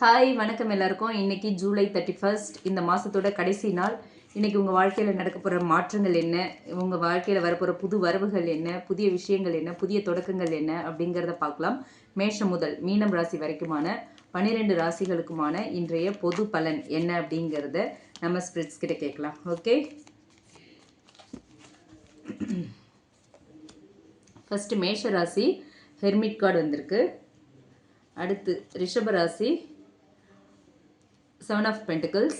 Hi வணக்கம் எல்லாருக்கும். இன்னைக்கு ஜூலை 31 இந்த மாதத்தோட கடைசி நாள். இன்னைக்கு உங்கள் வாழ்க்கையில் நடக்க போகிற மாற்றங்கள் என்ன, உங்கள் வாழ்க்கையில் வரப்போகிற புது வரவுகள் என்ன, புதிய விஷயங்கள் என்ன, புதிய தொடக்கங்கள் என்ன அப்படிங்கிறத பார்க்கலாம். மேஷம் முதல் மீனம் ராசி வரைக்குமான 12 ராசிகளுக்குமான இன்றைய பொது பலன் என்ன அப்படிங்கிறத நம்ம ஸ்பிரிட்ஸ் கிட்ட கேட்கலாம். ஓகே, ஃபஸ்ட்டு மேஷ ராசி ஹெர்மிட் கார்டு வந்திருக்கு. அடுத்து ரிஷப ராசி 7 of Pentacles,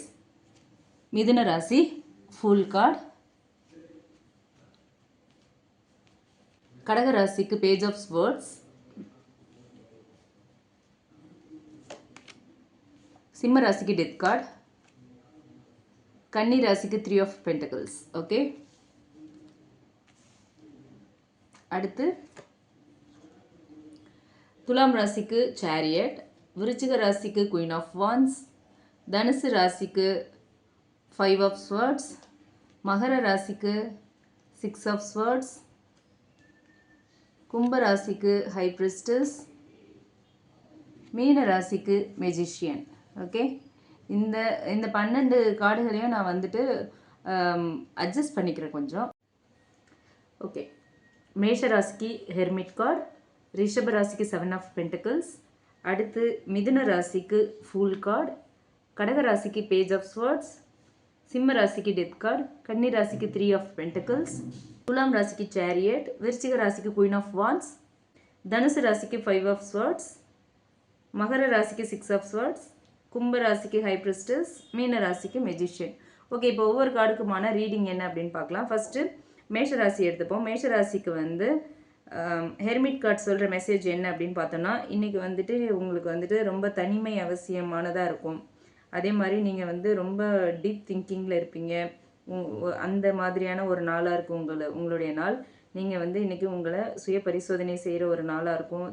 மிதுன ராசி ஃபுல் கார்டு, கடக ராசிக்கு பேஜ் ஆஃப் ஸ்வர்ட்ஸ், சிம்ம ராசிக்கு டெத் கார்டு, கன்னி ராசிக்கு 3 of Pentacles. ஓகே, அடுத்து துலாம் ராசிக்கு சேரியட், விருச்சிக ராசிக்கு குயின் ஆஃப் வான்ஸ், தனுசு ராசிக்கு 5 of swords, மகர ராசிக்கு 6 of swords, கும்ப ராசிக்கு ஹை பிரிஸ்டஸ், மீன ராசிக்கு மெஜிஷியன். ஓகே, இந்த 12 கார்டுகளையும் நான் வந்துட்டு அட்ஜஸ்ட் பண்ணிக்கிறேன் கொஞ்சம். ஓகே, மேஷ ராசிக்கு ஹெர்மிட் கார்டு, ரிஷப ராசிக்கு 7 of Pentacles, அடுத்து மிதுன ராசிக்கு ஃபுல் கார்டு, கடக ராசிக்கு பேஜ் ஆஃப் ஸ்வர்ட்ஸ், சிம்ம ராசிக்கு டெத் கார்டு, கன்னி ராசிக்கு 3 of Pentacles, துலாம் ராசிக்கு சேரியட், விருச்சிக ராசிக்கு குயின் ஆஃப் வான்ஸ், தனுசு ராசிக்கு 5 of swords, மகர ராசிக்கு 6 of swords, கும்ப ராசிக்கு ஹை பிரிஸ்டஸ், மீன ராசிக்கு மெஜிஷியன். ஓகே, இப்போ ஒவ்வொரு கார்டுக்குமான ரீடிங் என்ன அப்படின்னு பார்க்கலாம். ஃபஸ்ட்டு மேஷ ராசி எடுத்துப்போம். மேஷ ராசிக்கு வந்து ஹெர்மிட் கார்டு சொல்கிற மெசேஜ் என்ன அப்படின்னு பார்த்தோன்னா, இன்றைக்கி வந்துட்டு உங்களுக்கு வந்துட்டு ரொம்ப தனிமை அவசியமானதாக இருக்கும். அதே மாதிரி நீங்கள் வந்து ரொம்ப டீப் திங்கிங்கில் இருப்பீங்க. அந்த மாதிரியான ஒரு நாளாக இருக்கும் உங்களுடைய நாள். நீங்கள் வந்து இன்றைக்கி உங்களை சுய பரிசோதனை செய்கிற ஒரு நாளாக இருக்கும்.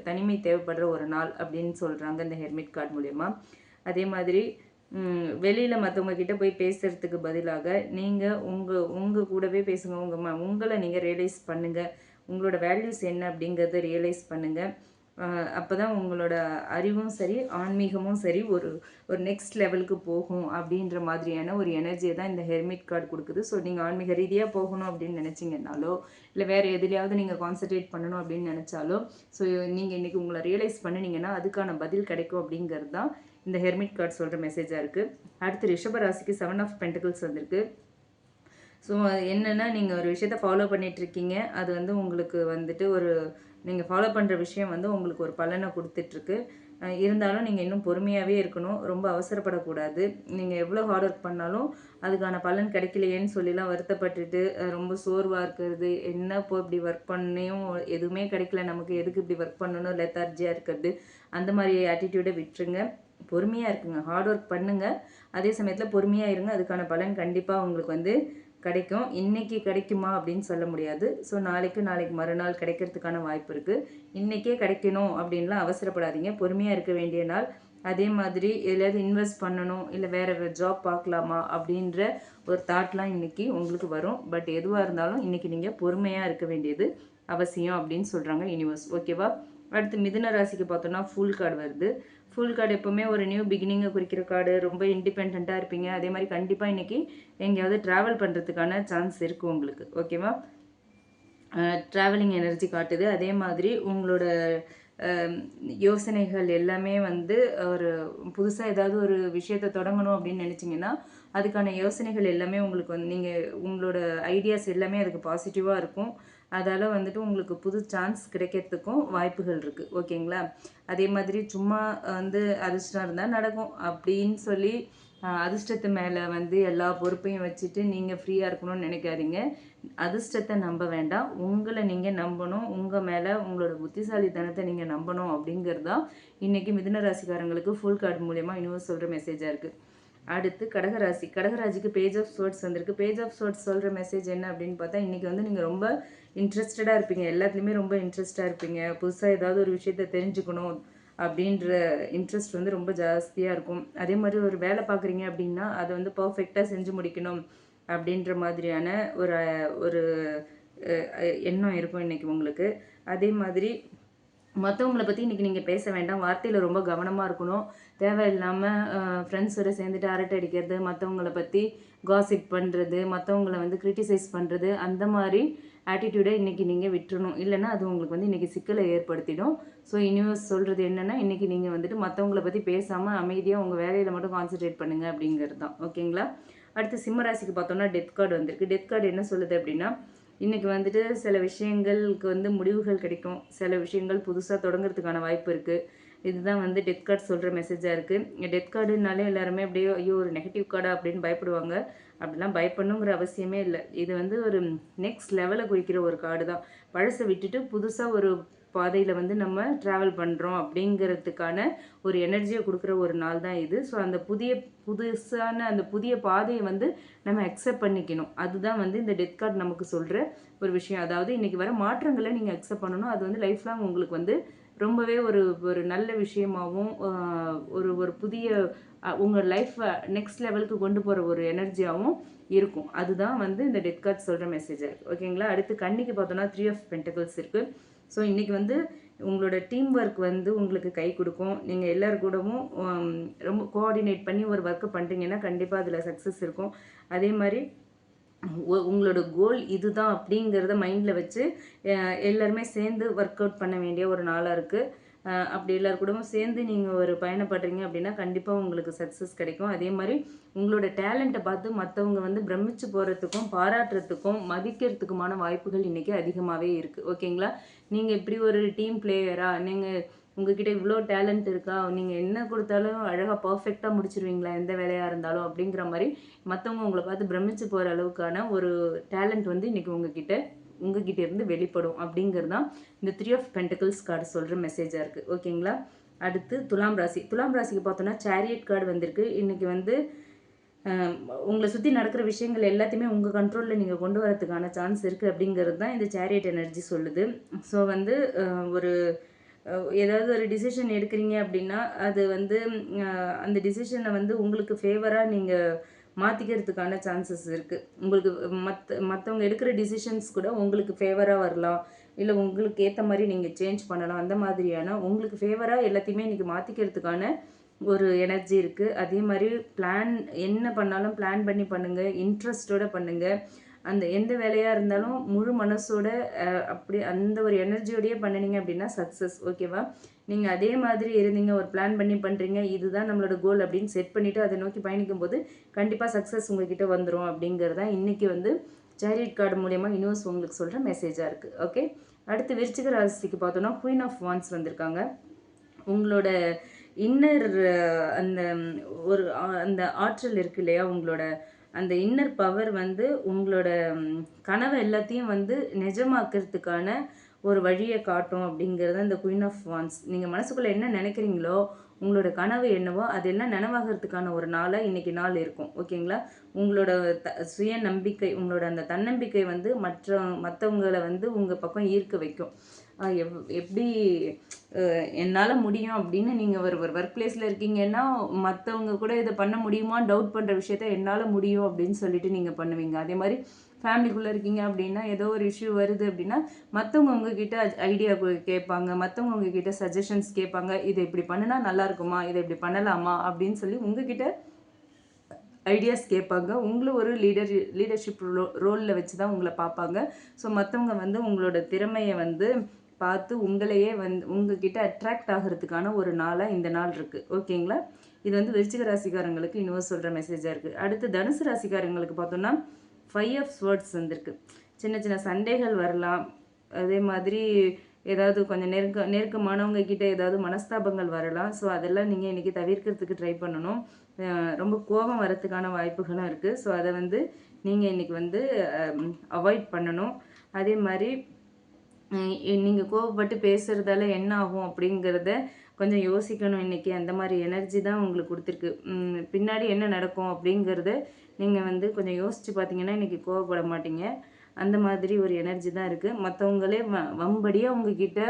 தனிமை தேவைப்படுற ஒரு நாள் அப்படின்னு சொல்கிறாங்க இந்த ஹெர்மிட் கார்டு மூலயமா. அதே மாதிரி வெளியில் மற்றவங்க கிட்ட போய் பேசுகிறதுக்கு பதிலாக நீங்கள் உங்கள் கூடவே பேசுங்க. உங்களை நீங்கள் ரியலைஸ் பண்ணுங்கள். உங்களோட வேல்யூஸ் என்ன அப்படிங்கிறத ரியலைஸ் பண்ணுங்கள். அப்போ தான் உங்களோட அறிவும் சரி, ஆன்மீகமும் சரி ஒரு நெக்ஸ்ட் லெவலுக்கு போகும் அப்படின்ற மாதிரியான ஒரு எனர்ஜியை தான் இந்த ஹெர்மிட் கார்டு கொடுக்குது. ஸோ நீங்கள் ஆன்மீக ரீதியாக போகணும் அப்படின்னு நினச்சிங்கனாலோ, இல்லை வேறு எதுலையாவது நீங்கள் கான்சன்ட்ரேட் பண்ணணும் அப்படின்னு நினச்சாலோ, ஸோ நீங்கள் இன்றைக்கி உங்களை ரியலைஸ் பண்ணினீங்கன்னா அதுக்கான பதில் கிடைக்கும் அப்படிங்கிறது தான் இந்த ஹெர்மிட் கார்டு சொல்கிற மெசேஜாக இருக்குது. அடுத்து ரிஷப ராசிக்கு 7 of Pentacles வந்திருக்கு. ஸோ என்னென்னா, நீங்கள் ஒரு விஷயத்தை ஃபாலோ பண்ணிகிட்ருக்கீங்க. அது வந்து உங்களுக்கு வந்துட்டு நீங்கள் ஃபாலோ பண்ணுற விஷயம் வந்து உங்களுக்கு ஒரு பலனை கொடுத்துட்ருக்கு. இருந்தாலும் நீங்கள் இன்னும் பொறுமையாகவே இருக்கணும். ரொம்ப அவசரப்படக்கூடாது. நீங்கள் எவ்வளோ ஹார்ட் ஒர்க் பண்ணாலும் அதுக்கான பலன் கிடைக்கலையேன்னு சொல்லிலாம் வருத்தப்பட்டுட்டு ரொம்ப சோர்வாக இருக்கிறது, என்ன இப்போ இப்படி ஒர்க் பண்ணியும் எதுவுமே கிடைக்கல, நமக்கு எதுக்கு இப்படி ஒர்க் பண்ணணும், லெத்தார்ஜியாக இருக்கிறது, அந்த மாதிரி ஆட்டிடியூடை விட்டுருங்க. பொறுமையாக இருக்குங்க, ஹார்ட் ஒர்க் பண்ணுங்கள். அதே சமயத்தில் பொறுமையாக இருங்க. அதுக்கான பலன் கண்டிப்பாக உங்களுக்கு வந்து கிடைக்கும். இன்றைக்கி கிடைக்குமா அப்படின்னு சொல்ல முடியாது. ஸோ நாளைக்கு மறுநாள் கிடைக்கிறதுக்கான வாய்ப்பு இருக்குது. இன்றைக்கே கிடைக்கணும் அப்படின்லாம் அவசரப்படாதீங்க. பொறுமையாக இருக்க வேண்டிய நாள். அதே மாதிரி எதுலையாவது இன்வெஸ்ட் பண்ணணும், இல்லை வேறு ஜாப் பார்க்கலாமா அப்படின்ற ஒரு தாட்லாம் இன்றைக்கி உங்களுக்கு வரும். பட் எதுவாக இருந்தாலும் இன்றைக்கி நீங்கள் பொறுமையாக இருக்க வேண்டியது அவசியம் அப்படின்னு சொல்கிறாங்க யூனிவர்ஸ். ஓகேவா? அடுத்து மிதுன ராசிக்கு பார்த்தோன்னா ஃபுல் கார்டு வருது. ஃபுல் கார்டு எப்போவுமே ஒரு நியூ பிகினிங்கை குறிக்கிற கார்டு. ரொம்ப இண்டிபெண்ட்டாக இருப்பீங்க. அதே மாதிரி கண்டிப்பாக இன்றைக்கி எங்கேயாவது ட்ராவல் பண்ணுறதுக்கான சான்ஸ் இருக்குது உங்களுக்கு. ஓகேவா? ட்ராவலிங் எனர்ஜி காட்டுது. அதே மாதிரி உங்களோட யோசனைகள் எல்லாமே வந்து ஒரு புதுசாக ஏதாவது ஒரு விஷயத்தை தொடங்கணும் அப்படின்னு நினச்சிங்கன்னா அதுக்கான யோசனைகள் எல்லாமே உங்களுக்கு வந்து உங்களோட ஐடியாஸ் எல்லாமே அதுக்கு பாசிட்டிவாக இருக்கும். அதால் வந்துட்டு உங்களுக்கு புது சான்ஸ் கிடைக்கிறதுக்கும் வாய்ப்புகள் இருக்குது. ஓகேங்களா? அதே மாதிரி சும்மா வந்து அதிர்ஷ்டம் இருந்தால் நடக்கும் அப்படின்னு சொல்லி அதிர்ஷ்டத்து மேலே வந்து எல்லா பொறுப்பையும் வச்சுட்டு நீங்கள் ஃப்ரீயாக இருக்கணும்னு நினைக்காதீங்க. அதிர்ஷ்டத்தை நம்ப வேண்டாம், உங்களை நீங்கள் நம்பணும். உங்கள் மேலே உங்களோட புத்திசாலித்தனத்தை நீங்கள் நம்பணும் அப்படிங்கிறது தான் இன்றைக்கி மிதுன ராசிக்காரங்களுக்கு ஃபுல் கார்டு மூலயமா யூனிவர்ஸ் சொல்கிற மெசேஜாக இருக்குது. அடுத்து கடகராசிக்கு பேஜ் ஆஃப் ஸ்வர்ட்ஸ் வந்திருக்கு. பேஜ் ஆஃப் ஸ்வர்ட்ஸ் சொல்கிற மெசேஜ் என்ன அப்படின்னு பார்த்தா, இன்றைக்கி வந்து நீங்கள் ரொம்ப இன்ட்ரெஸ்டடாக இருப்பீங்க. எல்லாத்துலேயுமே ரொம்ப இன்ட்ரெஸ்டாக இருப்பீங்க. புதுசாக ஏதாவது ஒரு விஷயத்தை தெரிஞ்சுக்கணும் அப்படின்ற இன்ட்ரெஸ்ட் வந்து ரொம்ப ஜாஸ்தியாக இருக்கும். அதே மாதிரி ஒரு வேலை பார்க்குறீங்க அப்படின்னா அதை வந்து பர்ஃபெக்டாக செஞ்சு முடிக்கணும் அப்படின்ற மாதிரியான ஒரு எண்ணம் இருக்கும் இன்றைக்கி உங்களுக்கு. அதே மாதிரி மற்றவங்கள பற்றி இன்றைக்கி நீங்கள் பேச வேண்டாம். வார்த்தையில் ரொம்ப கவனமாக இருக்கணும். தேவையில்லாமல் ஃப்ரெண்ட்ஸோடு சேர்ந்துட்டு அரட்டை அடிக்கிறது, மற்றவங்கள பற்றி காசிப் பண்ணுறது, மற்றவங்கள வந்து கிரிட்டிசைஸ் பண்ணுறது, அந்த மாதிரி ஆட்டிடியூடை இன்றைக்கி நீங்கள் விட்டுறணும். இல்லைன்னா அது உங்களுக்கு வந்து இன்றைக்கி சிக்கலை ஏற்படுத்திடும். ஸோ யூனிவர்ஸ் சொல்கிறது என்னென்னா, இன்றைக்கி நீங்கள் வந்துட்டு மற்றவங்கள பற்றி பேசாமல் அமைதியாக உங்கள் வேலையில் மட்டும் கான்சன்ட்ரேட் பண்ணுங்கள் அப்படிங்கிறது தான். ஓகேங்களா? அடுத்து சிம்ம ராசிக்கு பார்த்தோம்னா டெத் கார்டு வந்திருக்கு. டெத் கார்டு என்ன சொல்லுது அப்படின்னா, இன்றைக்கி வந்துட்டு சில விஷயங்களுக்கு வந்து முடிவுகள் கிடைக்கும், சில விஷயங்கள் புதுசாக தொடங்குறதுக்கான வாய்ப்பு இருக்குது. இதுதான் வந்து டெத் கார்டு சொல்கிற மெசேஜாக இருக்குது. டெத் கார்டுனாலே எல்லாருமே அப்படியே ஐயோ ஒரு நெகட்டிவ் கார்டா அப்படின்னு பயப்படுவாங்க. அப்படிலாம் பயப்படணுங்கிற அவசியமே இல்லை. இது வந்து ஒரு நெக்ஸ்ட் லெவலை குறிக்கிற ஒரு கார்டு தான். பழசை விட்டுட்டு புதுசாக ஒரு பாதையில் வந்து நம்ம ட்ராவல் பண்ணுறோம் அப்படிங்கிறதுக்கான ஒரு எனர்ஜியை கொடுக்குற ஒரு நாள் தான் இது. ஸோ அந்த புதுசான அந்த புதிய பாதையை வந்து நம்ம அக்செப்ட் பண்ணிக்கணும். அதுதான் வந்து இந்த டெத் கார்டு நமக்கு சொல்கிற ஒரு விஷயம். அதாவது இன்றைக்கி வர மாற்றங்களை நீங்கள் அக்செப்ட் பண்ணணும். அது வந்து லைஃப் லாங் உங்களுக்கு வந்து ரொம்பவே ஒரு நல்ல விஷயமாகவும் ஒரு புதிய உங்கள் லைஃப்பை நெக்ஸ்ட் லெவலுக்கு கொண்டு போகிற ஒரு எனர்ஜியாகவும் இருக்கும். அதுதான் வந்து இந்த டெத் கார்டு சொல்கிற மெசேஜாக இருக்குது. ஓகேங்களா? அடுத்து கன்னிக்கு பார்த்தோன்னா 3 ஆஃப் பென்டக்கிள்ஸ் இருக்குது. ஸோ இன்றைக்கி வந்து உங்களோட டீம் ஒர்க் வந்து உங்களுக்கு கை கொடுக்கும். நீங்கள் எல்லோரு கூடவும் ரொம்ப கோஆர்டினேட் பண்ணி ஒரு ஒர்க்கு பண்ணுறீங்கன்னா கண்டிப்பாக அதில் சக்ஸஸ் இருக்கும். அதே மாதிரி உங்களோட கோல் இதுதான் அப்படிங்கிறத மைண்டில் வச்சு எல்லாருமே சேர்ந்து ஒர்க் அவுட் பண்ண வேண்டிய ஒரு நாளாக இருக்குது. அப்படி எல்லோரும் கூடவும் சேர்ந்து நீங்கள் ஒரு பயணப்படுறீங்க அப்படின்னா கண்டிப்பாக உங்களுக்கு சக்ஸஸ் கிடைக்கும். அதே மாதிரி உங்களோட டேலண்ட்டை பார்த்து மற்றவங்க வந்து பிரமிச்சு போகிறதுக்கும் பாராட்டுறதுக்கும் மதிக்கிறதுக்குமான வாய்ப்புகள் இன்றைக்கி அதிகமாகவே இருக்குது. ஓகேங்களா? நீங்கள் இப்படி ஒரு டீம் பிளேயராக நீங்கள் உங்ககிட்ட இவ்வளோ டேலண்ட் இருக்கா, நீங்கள் என்ன கொடுத்தாலும் அழகாக பர்ஃபெக்டாக முடிச்சிருவீங்களா எந்த வேலையாக இருந்தாலும் அப்படிங்கிற மாதிரி மற்றவங்க உங்களை பார்த்து பிரமிச்சு போகிற அளவுக்கான ஒரு டேலண்ட் வந்து இன்றைக்கி உங்ககிட்ட இருந்து வெளிப்படும் அப்படிங்கிறது தான் இந்த 3 ஆஃப் பென்டக்கிள்ஸ் கார்டு சொல்கிற மெசேஜாக இருக்குது. ஓகேங்களா? அடுத்து துலாம் ராசி. துலாம் ராசிக்கு பார்த்தோன்னா சேரியட் கார்டு வந்திருக்கு. இன்றைக்கி வந்து உங்களை சுற்றி நடக்கிற விஷயங்கள் எல்லாத்தையுமே உங்கள் கண்ட்ரோலில் நீங்கள் கொண்டு வரதுக்கான சான்ஸ் இருக்குது அப்படிங்கிறது தான் இந்த சேரியட் எனர்ஜி சொல்லுது. ஸோ வந்து ஒரு ஏதாவது ஒரு டிசிஷன் எடுக்கிறீங்க அப்படின்னா அது வந்து அந்த டிசிஷனை வந்து உங்களுக்கு ஃபேவராக நீங்கள் மாற்றிக்கிறதுக்கான சான்சஸ் இருக்குது. உங்களுக்கு மற்றவங்க எடுக்கிற டிசிஷன்ஸ் கூட உங்களுக்கு ஃபேவராக வரலாம், இல்லை உங்களுக்கு ஏற்ற மாதிரி நீங்கள் சேஞ்ச் பண்ணலாம். அந்த மாதிரியான உங்களுக்கு ஃபேவராக எல்லாத்தையுமே இன்றைக்கி மாற்றிக்கிறதுக்கான ஒரு எனர்ஜி இருக்குது. அதே மாதிரி என்ன பண்ணாலும் பிளான் பண்ணி பண்ணுங்கள், இன்ட்ரெஸ்டோடு பண்ணுங்கள். அந்த எந்த வேலையாக இருந்தாலும் முழு மனசோட அப்படி அந்த ஒரு எனர்ஜியோடையே பண்ணினீங்க அப்படின்னா சக்ஸஸ். ஓகேவா? நீங்கள் அதே மாதிரி இருந்தீங்க, ஒரு பிளான் பண்ணி பண்ணுறீங்க, இதுதான் நம்மளோட கோல் அப்படின்னு செட் பண்ணிவிட்டு அதை நோக்கி பயணிக்கும் போது கண்டிப்பாக சக்ஸஸ் உங்ககிட்ட வந்துடும் அப்படிங்கிறது தான் இன்றைக்கி வந்து சேரியட் கார்டு மூலயமா யூனிவர்ஸ் உங்களுக்கு சொல்கிற மெசேஜாக இருக்குது. ஓகே, அடுத்து விருச்சிக ராசிக்கு பார்த்தோன்னா குயின் ஆஃப் வான்ஸ் வந்திருக்காங்க. உங்களோட இன்னர் அந்த அந்த ஆற்றல் இருக்கு இல்லையா, உங்களோட அந்த இன்னர் பவர் வந்து உங்களோட கனவை எல்லாத்தையும் வந்து நிஜமாக்கிறதுக்கான ஒரு வழியை காட்டும் அப்படிங்கிறது இந்த குயின் ஆஃப் வான்ஸ். நீங்கள் மனசுக்குள்ளே என்ன நினைக்கிறீங்களோ, உங்களோட கனவு என்னவோ அதெல்லாம் நினைவாகிறதுக்கான ஒரு நாளாக இன்றைக்கி நாள் இருக்கும். ஓகேங்களா? உங்களோட சுய நம்பிக்கை, உங்களோட அந்த தன்னம்பிக்கை வந்து மற்றவங்களை வந்து உங்கள் பக்கம் ஈர்க்க வைக்கும். எப்படி என்னால் முடியும் அப்படின்னு நீங்கள் ஒரு ஒர்க் பிளேஸில் இருக்கீங்கன்னா மற்றவங்க கூட இதை பண்ண முடியுமான்னு டவுட் பண்ணுற விஷயத்த என்னால் முடியும் அப்படின்னு சொல்லிட்டு நீங்கள் பண்ணுவீங்க. அதே மாதிரி ஃபேமிலிக்குள்ளே இருக்கீங்க அப்படின்னா ஏதோ ஒரு இஷ்யூ வருது அப்படின்னா மற்றவங்க உங்ககிட்ட ஐடியா கேட்பாங்க, மற்றவங்க உங்ககிட்ட சஜஷன்ஸ் கேட்பாங்க. இதை இப்படி பண்ணினா நல்லா இருக்குமா, இதை இப்படி பண்ணலாமா அப்படின்னு சொல்லி உங்ககிட்ட ஐடியாஸ் கேட்பாங்க. உங்களும் ஒரு லீடர்ஷிப் ரோலில் வச்சு தான் உங்களை பார்ப்பாங்க. ஸோ மற்றவங்க வந்து உங்களோட திறமையை வந்து பார்த்து உங்களையே வந்து உங்ககிட்ட அட்ராக்ட் ஆகிறதுக்கான ஒரு நாளாக இந்த நாள் இருக்குது. ஓகேங்களா? இது வந்து விருச்சிக ராசிக்காரங்களுக்கு யூனிவர்ஸ் சொல்கிற மெசேஜாக இருக்குது. அடுத்து தனுசு ராசிக்காரங்களுக்கு பார்த்தோன்னா 5 ஆஃப் ஸ்வர்ட்ஸ் வந்திருக்கு. சின்ன சின்ன சண்டைகள் வரலாம். அதே மாதிரி ஏதாவது கொஞ்சம் நெருக்கமானவங்க கிட்ட ஏதாவது மனஸ்தாபங்கள் வரலாம். ஸோ அதெல்லாம் நீங்கள் இன்றைக்கி தவிர்க்கிறதுக்கு ட்ரை பண்ணணும். ரொம்ப கோபம் வரத்துக்கான வாய்ப்புகளும் இருக்குது. ஸோ அதை வந்து நீங்கள் இன்றைக்கி வந்து அவாய்ட் பண்ணணும். அதே மாதிரி நீங்கள் கோபப்பட்டு பேசுகிறதால என்ன ஆகும் அப்படிங்கிறத கொஞ்சம் யோசிக்கணும். இன்றைக்கி அந்த மாதிரி எனர்ஜி தான் உங்களுக்கு கொடுத்துருக்கு. பின்னாடி என்ன நடக்கும் அப்படிங்கிறத நீங்கள் வந்து கொஞ்சம் யோசித்து பார்த்தீங்கன்னா இன்றைக்கி கோவப்பட மாட்டீங்க. அந்த மாதிரி ஒரு எனர்ஜி தான் இருக்குது. மற்றவங்களே வம்படியாக உங்ககிட்ட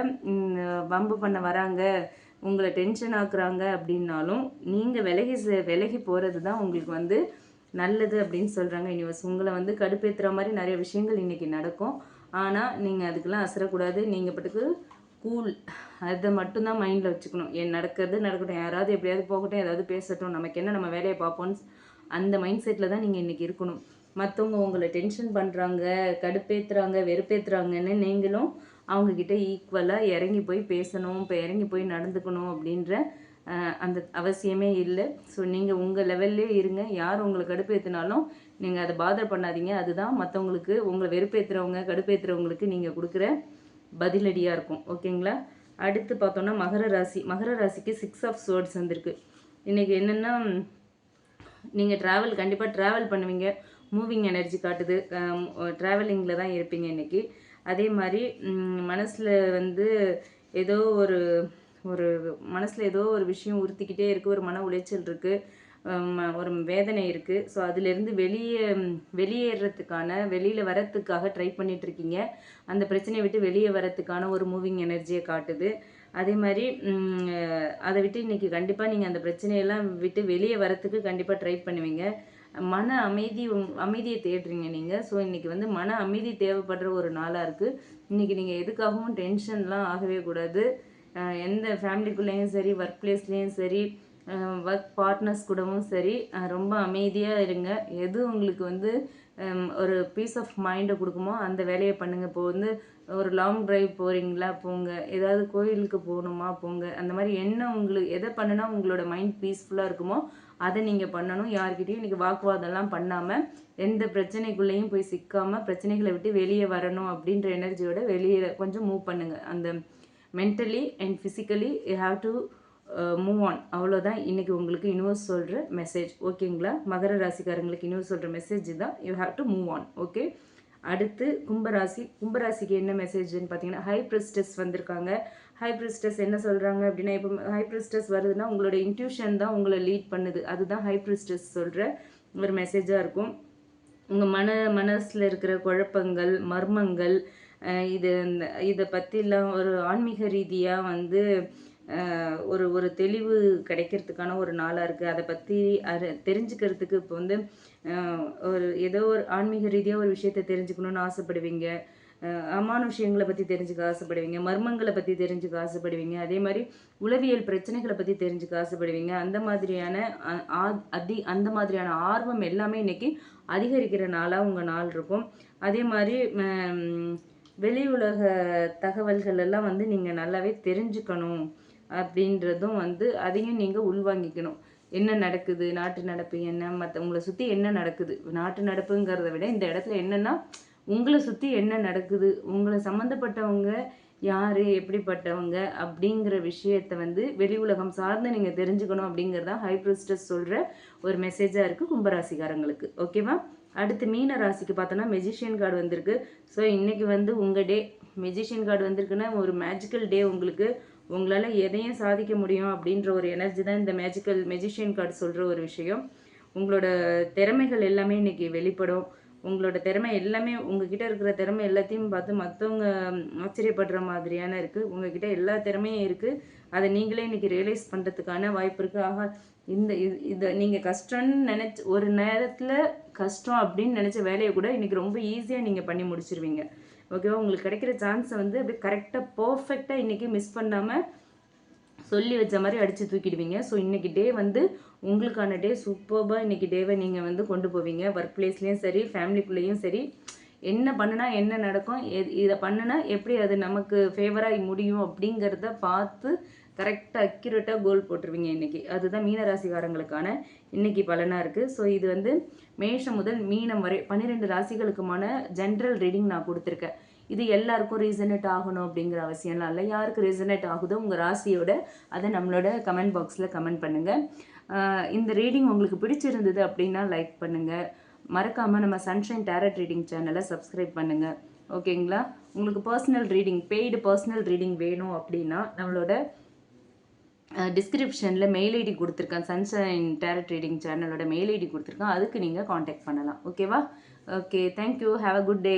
வம்பு பண்ண வராங்க, உங்களை டென்ஷன் ஆக்குறாங்க அப்படின்னாலும் நீங்கள் விலகி போகிறது தான் உங்களுக்கு வந்து நல்லது அப்படின்னு சொல்கிறாங்க யூனிவர்ஸ். உங்களை வந்து கடுப்பேற்றுற மாதிரி நிறைய விஷயங்கள் இன்றைக்கி நடக்கும். ஆனால் நீங்கள் அதுக்கெல்லாம் அசரக்கூடாது. நீங்கள் பாட்டுக்கு கூல், அதை மட்டும்தான் மைண்டில் வச்சுக்கணும். நடக்கிறது நடக்கட்டும், யாராவது எப்படியாவது போகட்டும், ஏதாவது பேசட்டும், நமக்கு என்ன, நம்ம வேலையை பார்ப்போம்னு அந்த மைண்ட் செட்டில் தான் நீங்கள் இன்றைக்கி இருக்கணும். மற்றவங்க உங்களை டென்ஷன் பண்ணுறாங்க, கடுப்பேற்றுறாங்க, வெறுப்பேற்றுறாங்கன்னு நீங்களும் அவங்கக்கிட்ட ஈக்குவலாக இறங்கி போய் பேசணும், இப்போ இறங்கி போய் நடந்துக்கணும் அப்படின்ற அந்த அவசியமே இல்லை. ஸோ நீங்கள் உங்கள் லெவல்லே இருங்க. யார் உங்களை கடுப்பேற்றினாலும் நீங்கள் அதை பாதர் பண்ணாதீங்க. அதுதான் மற்றவங்களுக்கு, உங்களை வெறுப்பேற்றுறவங்க, கடுப்பேற்றுறவங்களுக்கு நீங்கள் கொடுக்குற பதிலடியாக இருக்கும். ஓகேங்களா? அடுத்து பார்த்தோன்னா மகர ராசி. மகர ராசிக்கு 6 ஆஃப் ஸ்வோர்ட்ஸ் வந்திருக்கு. இன்றைக்கி என்னென்னா, நீங்கள் கண்டிப்பாக ட்ராவல் பண்ணுவீங்க. மூவிங் எனர்ஜி காட்டுது. ட்ராவலிங்கில் தான் இருப்பீங்க இன்றைக்கி. அதே மாதிரி மனசில் வந்து ஏதோ ஒரு மனசில் ஏதோ ஒரு விஷயம் உறுத்திக்கிட்டே இருக்குது. ஒரு மன உளைச்சல் இருக்குது, ஒரு வேதனை இருக்குது. ஸோ அதிலேருந்து வெளியில் வரத்துக்காக ட்ரை பண்ணிகிட்ருக்கீங்க. அந்த பிரச்சனையை விட்டு வெளியே வரத்துக்கான ஒரு மூவிங் எனர்ஜியை காட்டுது. அதே மாதிரி அதை விட்டு இன்றைக்கி கண்டிப்பாக நீங்கள் அந்த பிரச்சனையெல்லாம் விட்டு வெளியே வரத்துக்கு கண்டிப்பாக ட்ரை பண்ணுவீங்க. மன அமைதியை தேடுறீங்க நீங்கள். ஸோ இன்றைக்கி வந்து மன அமைதி தேவைப்படுற ஒரு நாளாக இருக்குது. இன்றைக்கி நீங்கள் எதுக்காகவும் டென்ஷன்லாம் ஆகவே கூடாது. எந்த ஃபேமிலிக்குள்ளேயும் சரி, ஒர்க் பிளேஸ்லேயும் சரி, ஒர்க் பார்ட்னர்ஸ் கூடவும் சரி, ரொம்ப அமைதியாக இருங்க. எது உங்களுக்கு வந்து ஒரு பீஸ் ஆஃப் மைண்டை கொடுக்குமோ அந்த வேலையை பண்ணுங்கள். இப்போ வந்து ஒரு லாங் ட்ரைவ் போகிறீங்களா, போங்க. ஏதாவது கோயிலுக்கு போகணுமா, போங்க. அந்த மாதிரி உங்களுக்கு எதை பண்ணுனா உங்களோட மைண்ட் பீஸ்ஃபுல்லாக இருக்குமோ அதை நீங்கள் பண்ணணும். யார்கிட்டையும் இன்றைக்கி வாக்குவாதம்லாம் பண்ணாமல், எந்த பிரச்சனைக்குள்ளேயும் போய் சிக்காமல், பிரச்சனைகளை விட்டு வெளியே வரணும் அப்படின்ற எனர்ஜியோட வெளியே கொஞ்சம் மூவ் பண்ணுங்கள். அந்த mentally and physically you have to move on. அவ்வளோதான் இன்றைக்கி உங்களுக்கு யூனிவர்ஸ் சொல்கிற மெசேஜ். ஓகேங்களா? மகர ராசிக்காரங்களுக்கு யூனிவர்ஸ் சொல்கிற மெசேஜ் தான், you have to move on. Okay. அடுத்து கும்பராசிக்கு என்ன மெசேஜ்னு பார்த்தீங்கன்னா, ஹை பிரிஸ்டஸ் வந்திருக்காங்க. ஹை பிரிஸ்டஸ் என்ன சொல்கிறாங்க அப்படின்னா, இப்போ ஹை பிரிஸ்டஸ் வருதுன்னா உங்களோட இன்ட்யூஷன் தான் உங்களை லீட் பண்ணுது. அதுதான் ஹை பிரிஸ்டஸ் சொல்கிற ஒரு மெசேஜாக இருக்கும். உங்கள் மனசில் இருக்கிற குழப்பங்கள், மர்மங்கள், இதை பற்றிலாம் ஒரு ஆன்மீக ரீதியாக வந்து ஒரு தெளிவு கிடைக்கிறதுக்கான ஒரு நாளாக இருக்குது. அதை பற்றி தெரிஞ்சுக்கிறதுக்கு இப்போ வந்து ஏதோ ஒரு ஆன்மீக ரீதியாக ஒரு விஷயத்தை தெரிஞ்சுக்கணுன்னு ஆசைப்படுவீங்க. அமானுஷ்யங்களை பற்றி தெரிஞ்சுக்க ஆசைப்படுவீங்க. மர்மங்களை பற்றி தெரிஞ்சுக்க ஆசைப்படுவீங்க. அதே மாதிரி உளவியல் பிரச்சனைகளை பற்றி தெரிஞ்சுக்க ஆசைப்படுவீங்க. அந்த மாதிரியான ஆர்வம் எல்லாமே இன்றைக்கி அதிகரிக்கிற நாளாக உங்கள் நாள் இருக்கும். அதே மாதிரி வெளி உலக தகவல்கள் எல்லாம் வந்து நீங்கள் நல்லாவே தெரிஞ்சுக்கணும் அப்படின்றதும் வந்து அதையும் நீங்கள் உள்வாங்கிக்கணும். என்ன நடக்குது, நாட்டு நடப்பு என்ன, உங்களை சுற்றி என்ன நடக்குது. நாட்டு நடப்புங்கிறத விட இந்த இடத்துல என்னென்னா, உங்களை சுற்றி என்ன நடக்குது, உங்களை சம்மந்தப்பட்டவங்க யார், எப்படிப்பட்டவங்க அப்படிங்கிற விஷயத்தை வந்து வெளி உலகம் சார்ந்து நீங்கள் தெரிஞ்சுக்கணும் அப்படிங்கிறதான் ஹை பிரிஸ்டஸ் சொல்கிற ஒரு மெசேஜாக இருக்குது கும்பராசிக்காரங்களுக்கு. ஓகேவா? அடுத்து மீன ராசிக்கு பார்த்தோன்னா மெஜிஷியன் கார்டு வந்திருக்கு. ஸோ இன்றைக்கி வந்து உங்கள் டே, மெஜிஷியன் கார்டு வந்திருக்குன்னா ஒரு மேஜிக்கல் டே. உங்களுக்கு உங்களால் எதையும் சாதிக்க முடியும் அப்படின்ற ஒரு எனர்ஜி தான் இந்த மெஜிஷியன் கார்டு சொல்கிற ஒரு விஷயம். உங்களோட திறமைகள் எல்லாமே இன்றைக்கி வெளிப்படும். உங்களோட திறமை எல்லாமே, உங்ககிட்ட இருக்கிற திறமை எல்லாத்தையும் பார்த்து மற்றவங்க ஆச்சரியப்படுற மாதிரியான இருக்குது. உங்ககிட்ட எல்லா திறமையும் இருக்குது. அதை நீங்களே இன்றைக்கி ரியலைஸ் பண்ணுறதுக்கான வாய்ப்பு இருக்குது. ஆக இதை நீங்கள் கஷ்டம்னு ஒரு நேரத்தில் கஷ்டம் அப்படின்னு நினச்ச வேலையை கூட இன்றைக்கி ரொம்ப ஈஸியாக நீங்கள் பண்ணி முடிச்சிருவீங்க. ஓகேவா? உங்களுக்கு கிடைக்கிற சான்ஸை வந்து அப்படியே கரெக்டாக பர்ஃபெக்டாக இன்றைக்கி மிஸ் பண்ணாமல் சொல்லி வச்ச மாதிரி அடித்து தூக்கிடுவீங்க. ஸோ இன்றைக்கி டே வந்து உங்களுக்கான டே. சூப்பர்பாக இன்றைக்கி டேவை நீங்கள் வந்து கொண்டு போவீங்க. ஒர்க் பிளேஸ்லேயும் சரி, ஃபேமிலிக்குள்ளேயும் சரி. என்ன பண்ணுனா என்ன நடக்கும், இதை பண்ணுனா எப்படி அது நமக்கு ஃபேவராக முடியும் அப்படிங்கிறத பார்த்து கரெக்டாக அக்யூரேட்டாக கோல் போட்டுருவீங்க இன்றைக்கி. அதுதான் மீனராசிக்காரங்களுக்கான இன்றைக்கி பலனாக இருக்குது. ஸோ இது வந்து மேஷம் முதல் மீனம் வரை 12 ராசிகளுக்குமான ஜென்ரல் ரீடிங் நான் கொடுத்துருக்கேன். இது எல்லாருக்கும் ரீசனேட் ஆகணும் அப்படிங்கிற அவசியம்லாம் இல்லை. யாருக்கு ரீசனேட் ஆகுதோ உங்கள் ராசியோட அதை நம்மளோட கமெண்ட் பாக்ஸில் கமெண்ட் பண்ணுங்கள். இந்த ரீடிங் உங்களுக்கு பிடிச்சிருந்தது அப்படின்னா லைக் பண்ணுங்கள். மறக்காமல் நம்ம சன்ஷைன் டேரட் ரீடிங் சேனலை சப்ஸ்கிரைப் பண்ணுங்கள். ஓகேங்களா? உங்களுக்கு personal reading, paid personal reading வேணும் அப்படின்னா நம்மளோட டிஸ்கிரிப்ஷனில் மெயில் ஐடி கொடுத்துருக்கேன். சன்ஷைன் டேரட் ரீடிங் சேனலோட மெயில் ஐடி கொடுத்துருக்கேன். அதுக்கு நீங்கள் காண்டாக்ட் பண்ணலாம். ஓகேவா? Okay, thank you. Have a good day.